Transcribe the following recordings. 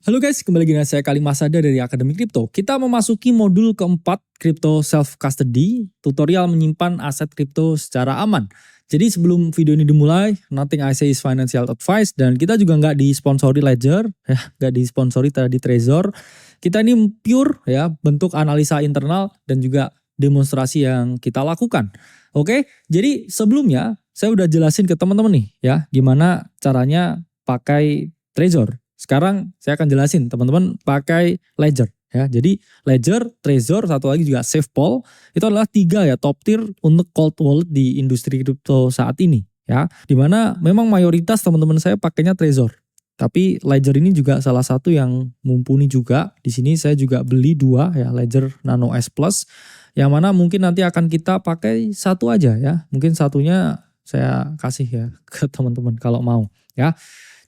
Halo guys, kembali lagi dengan saya Kali Masada dari Akademi Kripto. Kita memasuki modul keempat Crypto Self Custody, tutorial menyimpan aset kripto secara aman. Jadi sebelum video ini dimulai, nothing I say is financial advice, dan kita juga nggak disponsori Ledger, ya, nggak disponsori tadi Trezor. Kita ini pure ya bentuk analisa internal dan juga demonstrasi yang kita lakukan. Oke, jadi sebelumnya saya udah jelasin ke teman-teman nih ya gimana caranya pakai Trezor. Sekarang saya akan jelasin teman-teman pakai Ledger ya. Jadi Ledger, Trezor, satu lagi juga SafePol itu adalah 3 ya top tier untuk cold wallet di industri kripto saat ini ya. Dimana memang mayoritas teman-teman saya pakainya Trezor. Tapi Ledger ini juga salah satu yang mumpuni juga. Di sini saya juga beli 2 ya, Ledger Nano S Plus, yang mana mungkin nanti akan kita pakai satu aja ya. Mungkin satunya saya kasih ya ke teman-teman kalau mau ya.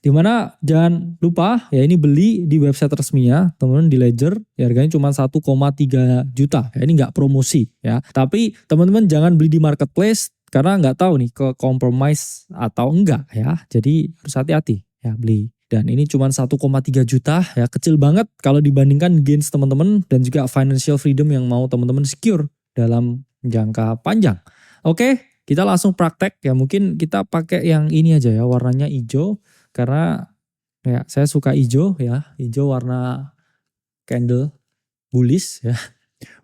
Dimana jangan lupa ya, ini beli di website resminya teman-teman di Ledger ya, harganya cuma 1,3 juta ya, ini nggak promosi ya. Tapi teman-teman jangan beli di marketplace karena nggak tahu nih ke compromise atau enggak ya. Jadi harus hati-hati ya beli. Dan ini cuma 1,3 juta ya, kecil banget kalau dibandingkan gains teman-teman dan juga financial freedom yang mau teman-teman secure dalam jangka panjang. Oke, kita langsung praktek ya. Mungkin kita pakai yang ini aja ya, warnanya hijau. Karena ya saya suka hijau ya, hijau warna candle bullish ya,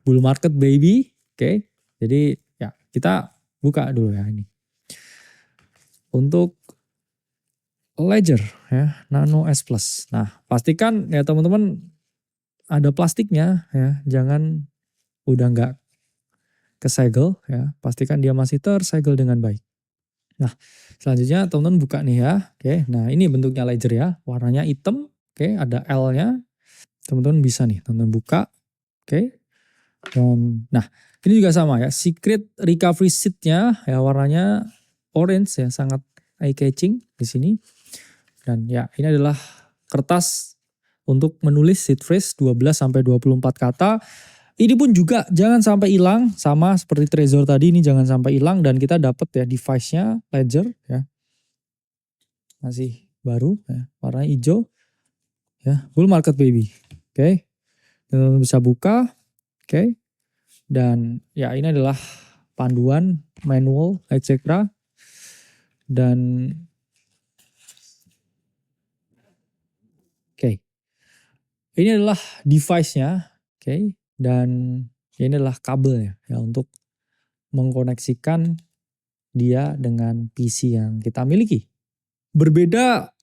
bull market baby. Oke, jadi ya kita buka dulu ya ini. Untuk Ledger ya, Nano S Plus. Nah pastikan ya teman-teman ada plastiknya ya, jangan udah nggak kesegel ya, pastikan dia masih tersegel dengan baik. Nah, selanjutnya teman-teman buka nih ya. Oke, nah ini bentuknya Ledger ya. Warnanya hitam. Oke, ada L-nya. Teman-teman bisa nih, teman-teman buka. Oke. Nah, ini juga sama ya. Secret recovery sheet-nya ya, warnanya orange ya, sangat eye catching di sini. Dan ya, ini adalah kertas untuk menulis seed phrase 12 sampai 24 kata. Ini pun juga jangan sampai hilang, sama seperti Trezor tadi, ini jangan sampai hilang. Dan kita dapat ya device-nya Ledger ya, masih baru ya, warna hijau ya, bull market baby. Oke, teman-teman bisa buka. Oke, dan ya ini adalah panduan manual etc. Dan oke, ini adalah device-nya. Oke, dan ini adalah kabelnya ya untuk mengkoneksikan dia dengan PC yang kita miliki. Berbeda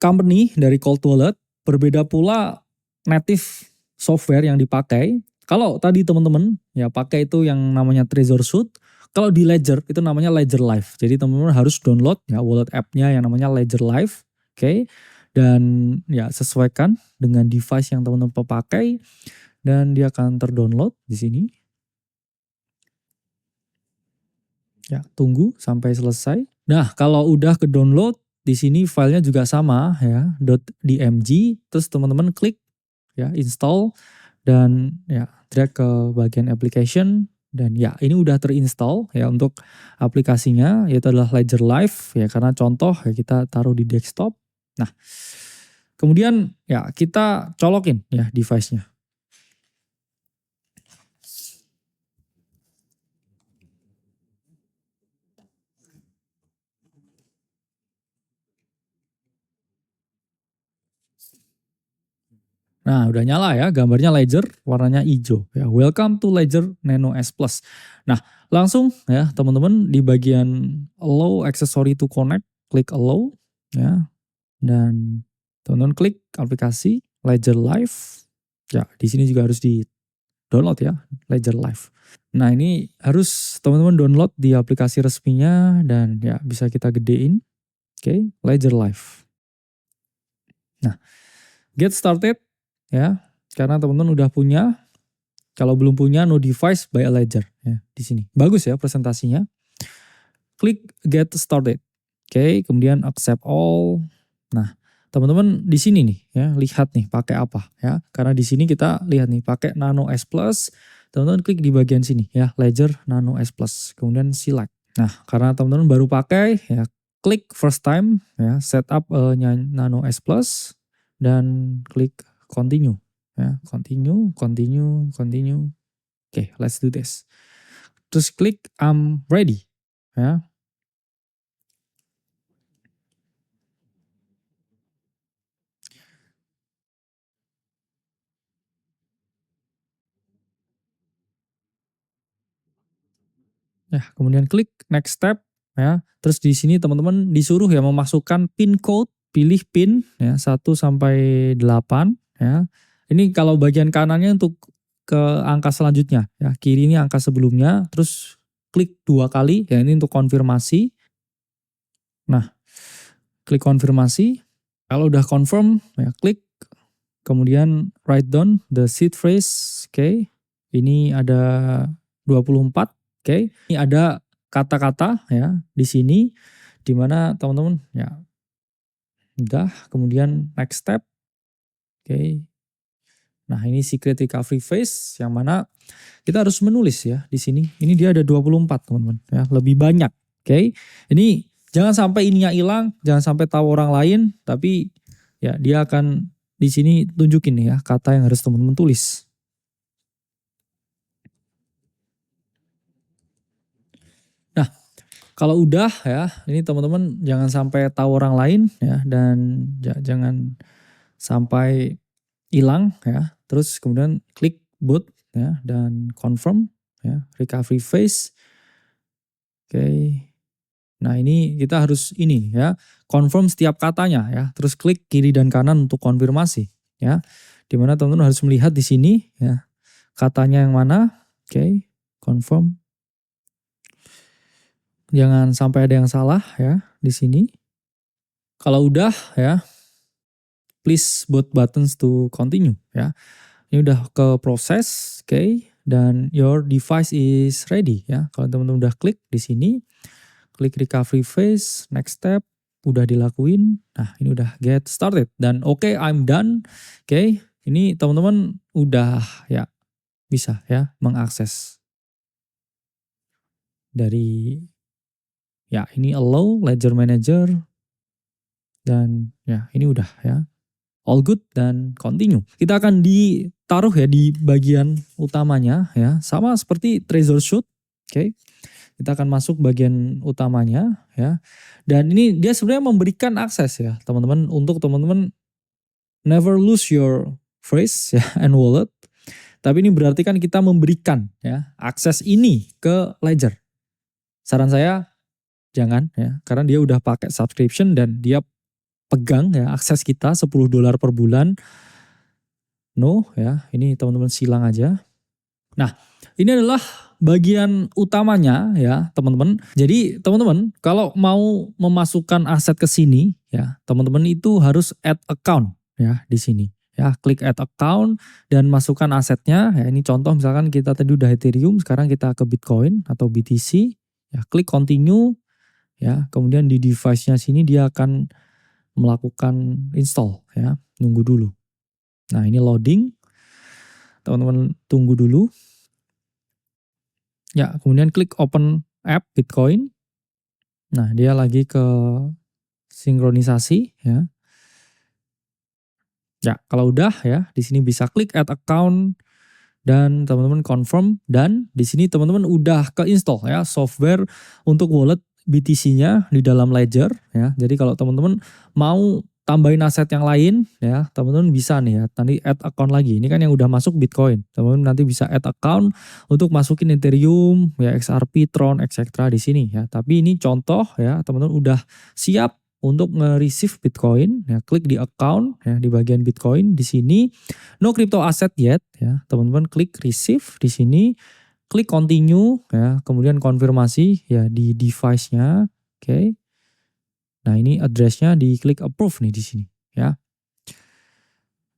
company dari cold wallet, berbeda pula native software yang dipakai. Kalau tadi teman-teman ya pakai itu yang namanya Trezor Suite, kalau di Ledger itu namanya Ledger Live. Jadi teman-teman harus download ya wallet app-nya yang namanya Ledger Live. Oke. Dan ya sesuaikan dengan device yang teman-teman pakai dan dia akan terdownload di sini. Ya, tunggu sampai selesai. Nah, kalau udah ke download, di sini filenya juga sama ya, .dmg, terus teman-teman klik ya install dan ya drag ke bagian application, dan ya ini udah terinstall ya untuk aplikasinya, yaitu adalah Ledger Live ya, karena contoh ya kita taruh di desktop. Nah, kemudian ya kita colokin ya device-nya. Nah, udah nyala ya, gambarnya Ledger, warnanya hijau ya. Welcome to Ledger Nano S Plus. Nah, langsung ya teman-teman di bagian allow accessory to connect, klik allow ya. Dan teman-teman klik aplikasi Ledger Live. Ya, di sini juga harus di download ya, Ledger Live. Nah, ini harus teman-teman download di aplikasi resminya dan ya bisa kita gedein. Oke, Ledger Live. Nah, get started ya, karena teman-teman udah punya. Kalau belum punya, no device by a Ledger ya, di sini. Bagus ya presentasinya. Klik get started. Oke, kemudian accept all. Nah, teman-teman di sini nih ya, lihat nih pakai apa ya. Karena di sini kita lihat nih pakai Nano S Plus. Teman-teman klik di bagian sini ya, Ledger Nano S Plus. Kemudian select. Nah, karena teman-teman baru pakai ya, klik first time ya, setup Nano S Plus. dan klik continue ya, continue. Oke, let's do this. Terus klik I'm ready ya. Ya, kemudian klik next step ya. Terus di sini teman-teman disuruh ya memasukkan pin code, pilih pin ya 1 sampai 8 ya. Ini kalau bagian kanannya untuk ke angka selanjutnya ya. Kiri ini angka sebelumnya, terus klik 2 kali ya, ini untuk konfirmasi. Nah, klik konfirmasi. Kalau udah confirm ya klik, kemudian write down the seed phrase. Oke. Ini ada 24. Oke. Ini ada kata-kata ya di sini, di mana teman-teman ya udah, kemudian next step. Oke. Nah, ini secret recovery phrase yang mana kita harus menulis ya di sini. Ini dia ada 24 teman-teman ya, lebih banyak. Oke. Ini jangan sampai ininya hilang, jangan sampai tahu orang lain, tapi ya dia akan di sini tunjukin ya kata yang harus teman-teman tulis. Nah, kalau udah ya, ini teman-teman jangan sampai tahu orang lain ya, dan jangan sampai hilang ya. Terus kemudian klik boot ya dan confirm ya, recovery phase. Oke. Nah, ini kita harus ini ya, confirm setiap katanya ya. Terus klik kiri dan kanan untuk konfirmasi ya. Dimana teman-teman harus melihat di sini ya, katanya yang mana. Oke, confirm. Jangan sampai ada yang salah ya di sini. Kalau udah ya, please both buttons to continue ya. Ini udah ke proses, oke, dan your device is ready ya. Kalau teman-teman udah klik di sini, klik recovery phase, next step, udah dilakuin. Nah, ini udah get started dan oke, I'm done. Oke, ini teman-teman udah ya bisa ya mengakses dari ya ini allow ledger manager, dan ya ini udah ya all good dan continue. Kita akan ditaruh ya di bagian utamanya ya, sama seperti treasure chute. Oke. Kita akan masuk bagian utamanya ya. Dan ini dia sebenarnya memberikan akses ya teman-teman, untuk teman-teman never lose your phrase ya and wallet. Tapi ini berarti kan kita memberikan ya akses ini ke ledger. Saran saya jangan ya, karena dia udah pakai subscription dan dia pegang ya akses kita $10 per bulan. No ya, ini teman-teman silang aja. Nah, ini adalah bagian utamanya ya teman-teman. Jadi teman-teman kalau mau memasukkan aset ke sini ya, teman-teman itu harus add account ya di sini. Ya, klik add account dan masukkan asetnya. Ya, ini contoh misalkan kita tadi udah Ethereum, sekarang kita ke Bitcoin atau BTC. Ya, klik continue ya. Kemudian di device-nya sini dia akan melakukan install ya, nunggu dulu. Nah, ini loading. Teman-teman tunggu dulu. Ya, kemudian klik open app Bitcoin. Nah, dia lagi ke sinkronisasi ya. Ya, kalau udah ya, di sini bisa klik add account dan teman-teman confirm, dan di sini teman-teman udah ke-install ya software untuk wallet BTC-nya di dalam ledger ya. Jadi kalau teman-teman mau tambahin aset yang lain ya, teman-teman bisa nih ya, nanti add account lagi. Ini kan yang udah masuk Bitcoin. Teman-teman nanti bisa add account untuk masukin Ethereum, ya XRP, Tron, etc. di sini ya. Tapi ini contoh ya, teman-teman udah siap untuk nge-receive Bitcoin ya, klik di account ya di bagian Bitcoin di sini. No crypto asset yet ya. Teman-teman klik receive di sini, klik continue ya, kemudian konfirmasi ya di device-nya. Oke. Nah, ini address-nya diklik approve nih di sini ya.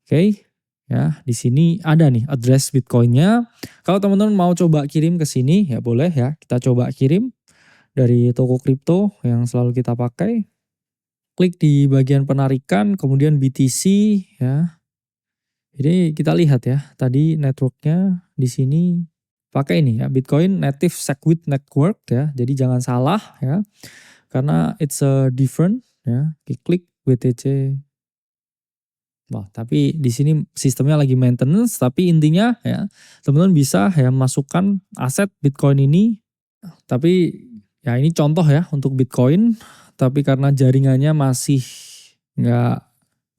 Oke. Ya, di sini ada nih address Bitcoin-nya. Kalau teman-teman mau coba kirim ke sini ya boleh ya. Kita coba kirim dari toko kripto yang selalu kita pakai. Klik di bagian penarikan, kemudian BTC ya. Jadi kita lihat ya, tadi networknya di sini pakai ini ya, Bitcoin Native Segwit Network ya. Jadi jangan salah ya, karena it's a different ya. Klik BTC Wah, tapi di sini sistemnya lagi maintenance, tapi intinya ya teman-teman bisa ya masukkan aset Bitcoin ini. Tapi ya ini contoh ya untuk Bitcoin, tapi karena jaringannya masih nggak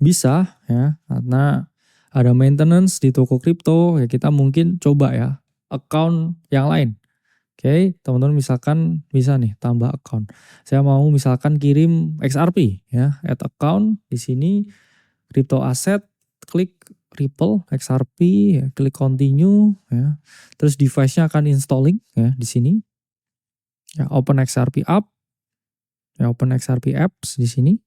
bisa ya karena ada maintenance di toko kripto, ya kita mungkin coba ya account yang lain. Oke, teman-teman misalkan bisa nih tambah account. Saya mau misalkan kirim XRP ya, add account di sini crypto asset, klik Ripple XRP, ya, klik continue ya. Terus device-nya akan installing ya di sini. Ya, open XRP app. Ya, open XRP apps di sini.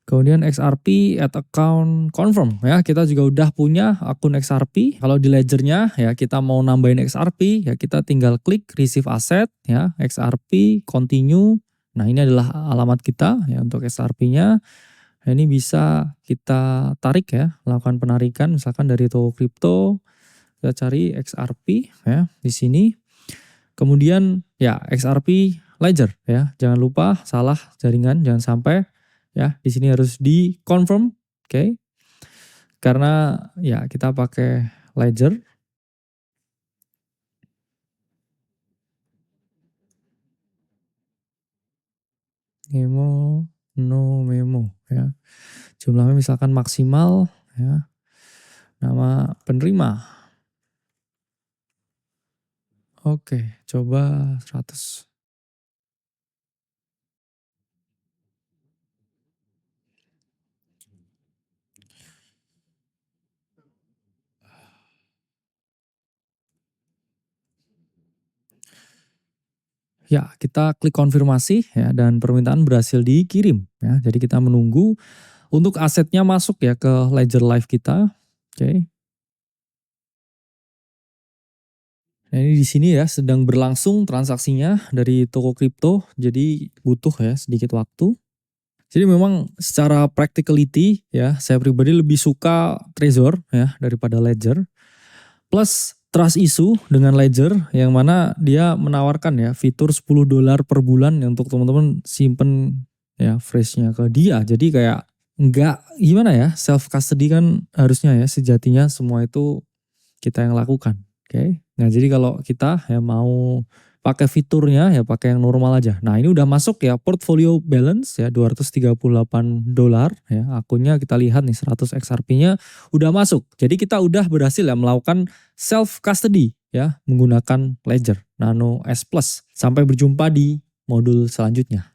Kemudian XRP add account confirm ya, kita juga udah punya akun XRP. Kalau di ledgernya ya kita mau nambahin XRP ya kita tinggal klik receive asset ya, XRP continue. Nah ini adalah alamat kita ya untuk XRP-nya. Nah, ini bisa kita tarik ya, lakukan penarikan misalkan dari toko kripto. Kita cari XRP ya di sini. Kemudian ya XRP ledger ya, jangan lupa salah jaringan jangan sampai. Ya, di sini harus di confirm, oke. Karena ya kita pakai ledger. Memo, no memo ya. Jumlahnya misalkan maksimal ya. Nama penerima. Oke, coba 100. Ya, kita klik konfirmasi ya dan permintaan berhasil dikirim ya. Jadi kita menunggu untuk asetnya masuk ya ke ledger live kita. Oke. Nah, ini di sini ya sedang berlangsung transaksinya dari toko kripto. Jadi butuh ya sedikit waktu. Jadi memang secara practicality ya saya pribadi lebih suka Trezor ya daripada Ledger. Plus trust issue dengan Ledger yang mana dia menawarkan ya fitur $10 per bulan untuk teman-teman simpen ya freshnya ke dia. Jadi kayak enggak gimana ya, self custody kan harusnya ya sejatinya semua itu kita yang lakukan. Oke. Nah, jadi kalau kita ya mau pakai fiturnya ya pakai yang normal aja. Nah, ini udah masuk ya portfolio balance ya $238 ya. Akunnya kita lihat nih 100 XRP-nya udah masuk. Jadi kita udah berhasil ya melakukan self custody ya menggunakan Ledger Nano S Plus. Sampai berjumpa di modul selanjutnya.